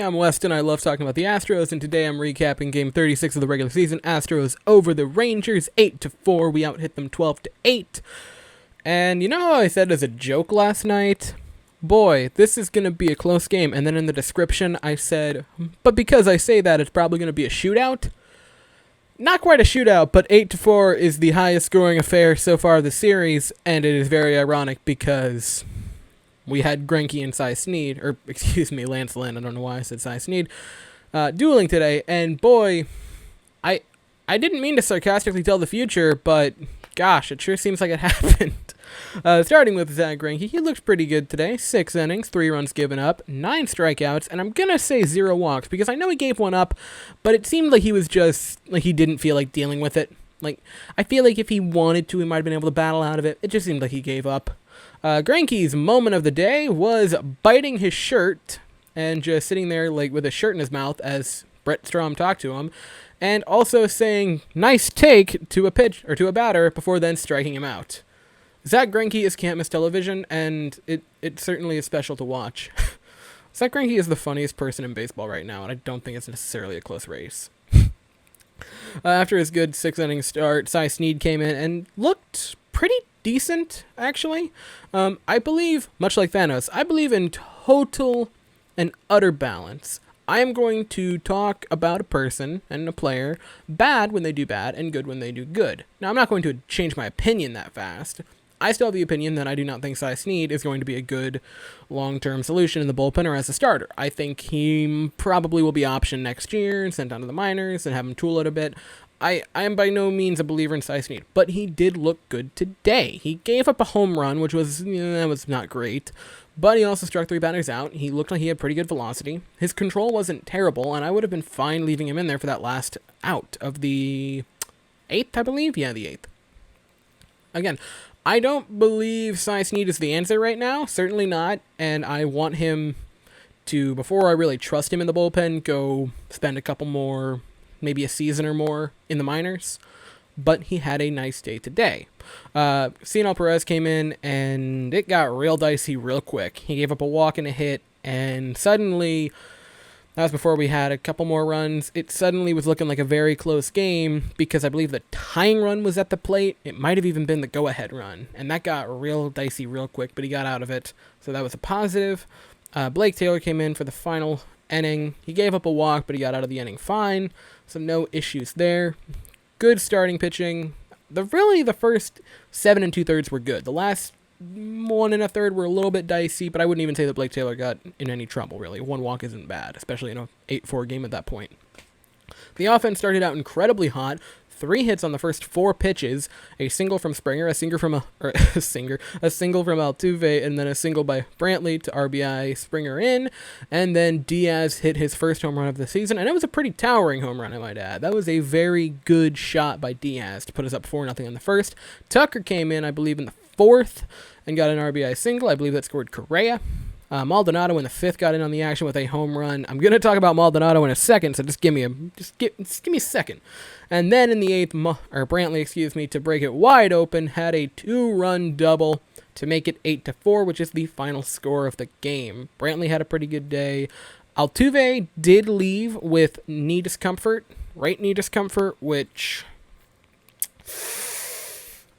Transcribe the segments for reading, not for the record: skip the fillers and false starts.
I'm Weston. I love talking about the Astros, and today I'm recapping Game 36 of the regular season. Astros over the Rangers, 8-4. We out-hit them 12-8. And you know how I said as a joke last night? Boy, this is going to be a close game. And then in the description I said, but because I say that, it's probably going to be a shootout. Not quite a shootout, but 8-4 is the highest scoring affair so far this series, and it is very ironic because we had Greinke and Lance Lynn, I don't know why I said Cy Sneed, dueling today, and boy, I didn't mean to sarcastically tell the future, but gosh, it sure seems like it happened. Starting with Zach Greinke, he looked pretty good today. 6 innings, 3 runs given up, 9 strikeouts, and I'm gonna say 0 walks, because I know he gave one up, but it seemed like he was just, like he didn't feel like dealing with it. Like, I feel like if he wanted to, he might have been able to battle out of it. It just seemed like he gave up. Greinke's moment of the day was biting his shirt and just sitting there like with a shirt in his mouth as Brett Strom talked to him, and also saying "nice take" to a pitch or to a batter before then striking him out. Zach Greinke is can't miss television, and it certainly is special to watch. Zach Greinke is the funniest person in baseball right now, and I don't think it's necessarily a close race. After his good 6-inning start, Cy Sneed came in and looked pretty decent, actually. I believe, much like Thanos, I believe in total and utter balance. I am going to talk about a person and a player bad when they do bad and good when they do good. Now, I'm not going to change my opinion that fast. I still have the opinion that I do not think Cy Sneed is going to be a good long-term solution in the bullpen or as a starter. I think he probably will be optioned next year and sent down to the minors and have him tool it a bit. I am by no means a believer in Cy Sneed, but he did look good today. He gave up a home run, which was, that was not great, but he also struck 3 batters out. He looked like he had pretty good velocity. His control wasn't terrible, and I would have been fine leaving him in there for that last out of the 8th, I believe? Yeah, the 8th. Again, I don't believe Cy Sneed is the answer right now, certainly not, and I want him to, before I really trust him in the bullpen, go spend a couple more, maybe a season or more in the minors, but he had a nice day today. Cionel Perez came in, and it got real dicey real quick. He gave up a walk and a hit, and suddenly, that was before we had a couple more runs, it suddenly was looking like a very close game, because I believe the tying run was at the plate. It might have even been the go-ahead run, and that got real dicey real quick, but he got out of it, so that was a positive. Blake Taylor came in for the final inning. He gave up a walk, but he got out of the inning fine, so no issues there. Good starting pitching. The first 7 2/3 were good. The last 1 1/3 were a little bit dicey, but I wouldn't even say that Blake Taylor got in any trouble, really. 1 walk isn't bad, especially in a 8-4 game at that point. The offense started out incredibly hot. 3 hits on the first 4 pitches, a single from Springer, a single from Altuve, and then a single by Brantley to RBI Springer in, and then Diaz hit his first home run of the season, and it was a pretty towering home run, I might add. That was a very good shot by Diaz to put us up 4-0 in the first. Tucker came in, I believe, in the 4th, and got an RBI single. I believe that scored Correa. Maldonado in the 5th got in on the action with a home run. I'm going to talk about Maldonado in a second, so just give me a second. And then in the 8th, Brantley, to break it wide open, had a 2-run double to make it 8-4, which is the final score of the game. Brantley had a pretty good day. Altuve did leave with knee discomfort, right knee discomfort, which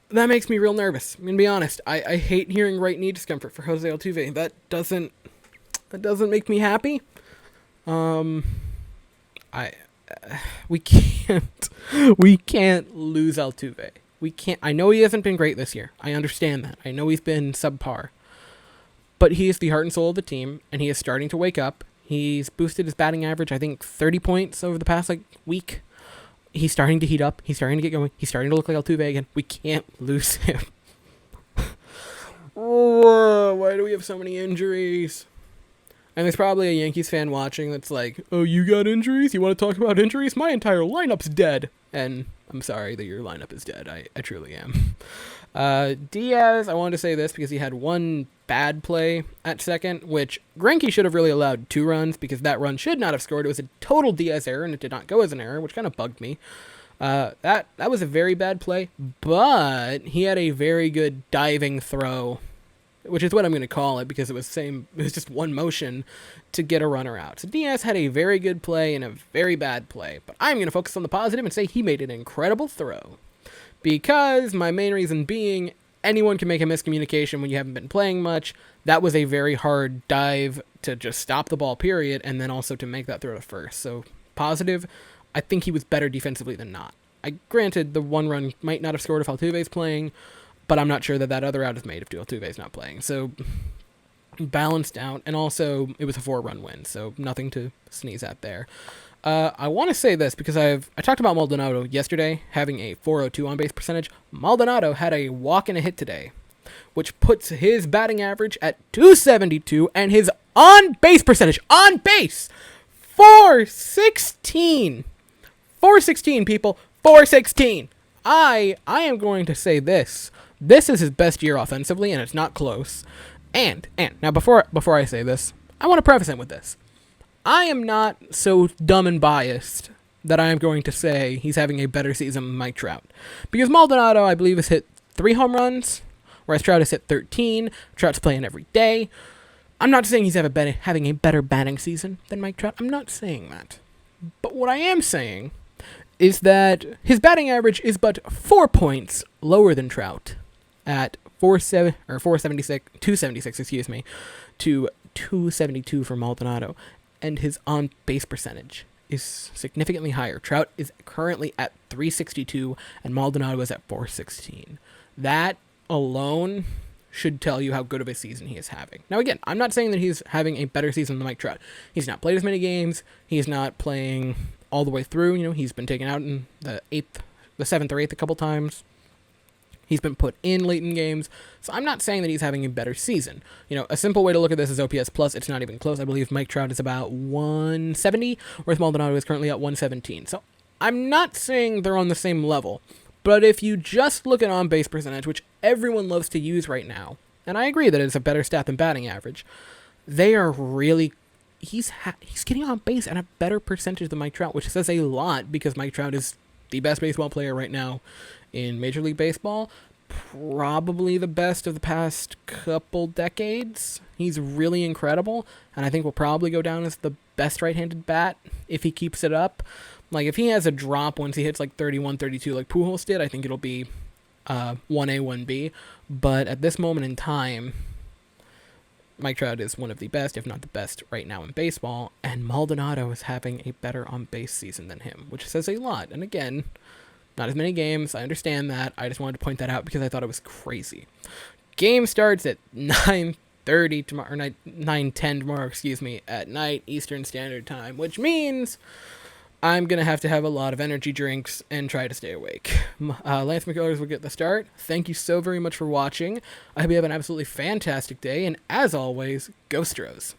that makes me real nervous. I'm going to be honest. I hate hearing right knee discomfort for Jose Altuve. That doesn't make me happy. We can't lose Altuve. We can't. I know he hasn't been great this year. I understand that. I know he's been subpar. But he is the heart and soul of the team, and he is starting to wake up. He's boosted his batting average, I think, 30 points over the past week. He's starting to heat up. He's starting to get going. He's starting to look like Altuve again. We can't lose him. Why do we have so many injuries? And there's probably a Yankees fan watching that's like, oh, you got injuries? You want to talk about injuries? My entire lineup's dead. And I'm sorry that your lineup is dead. I truly am. Diaz, I wanted to say this because he had 1 bad play at second, which Greinke should have really allowed 2 runs because that run should not have scored. It was a total Diaz error, and it did not go as an error, which kind of bugged me. That was a very bad play, but he had a very good diving throw which is what I'm going to call it because it was just one motion to get a runner out. So Diaz had a very good play and a very bad play, but I'm going to focus on the positive and say he made an incredible throw. Because my main reason being, anyone can make a miscommunication when you haven't been playing much. That was a very hard dive to just stop the ball, period, and then also to make that throw to first. So positive, I think he was better defensively than not. Granted, the one run might not have scored if Altuve's playing, but I'm not sure that other out is made if Altuve's not playing. So balanced out, and also it was a 4-run win, so nothing to sneeze at there. I want to say this because I talked about Maldonado yesterday having a 402 on base percentage. Maldonado had a walk and a hit today, which puts his batting average at 272 and his on base percentage, 416. 416, people, 416. I am going to say this. This is his best year offensively, and it's not close. And now before I say this, I want to preface it with this. I am not so dumb and biased that I am going to say he's having a better season than Mike Trout. Because Maldonado, I believe, has hit 3 home runs, whereas Trout has hit 13. Trout's playing every day. I'm not saying he's having a better batting season than Mike Trout. I'm not saying that. But what I am saying is that his batting average is but 4 points lower than Trout at 276, to 272 for Maldonado. And his on-base percentage is significantly higher. Trout is currently at 362, and Maldonado is at 416. That alone should tell you how good of a season he is having. Now, again, I'm not saying that he's having a better season than Mike Trout. He's not played as many games. He's not playing all the way through. He's been taken out in the 7th or 8th a couple times. He's been put in late in games. So I'm not saying that he's having a better season. A simple way to look at this is OPS plus. It's not even close. I believe Mike Trout is about 170, whereas Maldonado is currently at 117. So I'm not saying they're on the same level. But if you just look at on-base percentage, which everyone loves to use right now, and I agree that it's a better stat than batting average, they are really... He's getting on base at a better percentage than Mike Trout, which says a lot because Mike Trout is the best baseball player right now in Major League Baseball, probably the best of the past couple decades. He's really incredible, and I think will probably go down as the best right-handed bat if he keeps it up. Like, if he has a drop once he hits, 31, 32 like Pujols did, I think it'll be 1A, 1B. But at this moment in time, Mike Trout is one of the best, if not the best, right now in baseball, and Maldonado is having a better on-base season than him, which says a lot. And again, not as many games, I understand that. I just wanted to point that out because I thought it was crazy. Game starts at 9:30 tomorrow, or 9:10 tomorrow, at night, Eastern Standard Time, which means I'm going to have a lot of energy drinks and try to stay awake. Lance McCullers will get the start. Thank you so very much for watching. I hope you have an absolutely fantastic day, and as always, go Stros.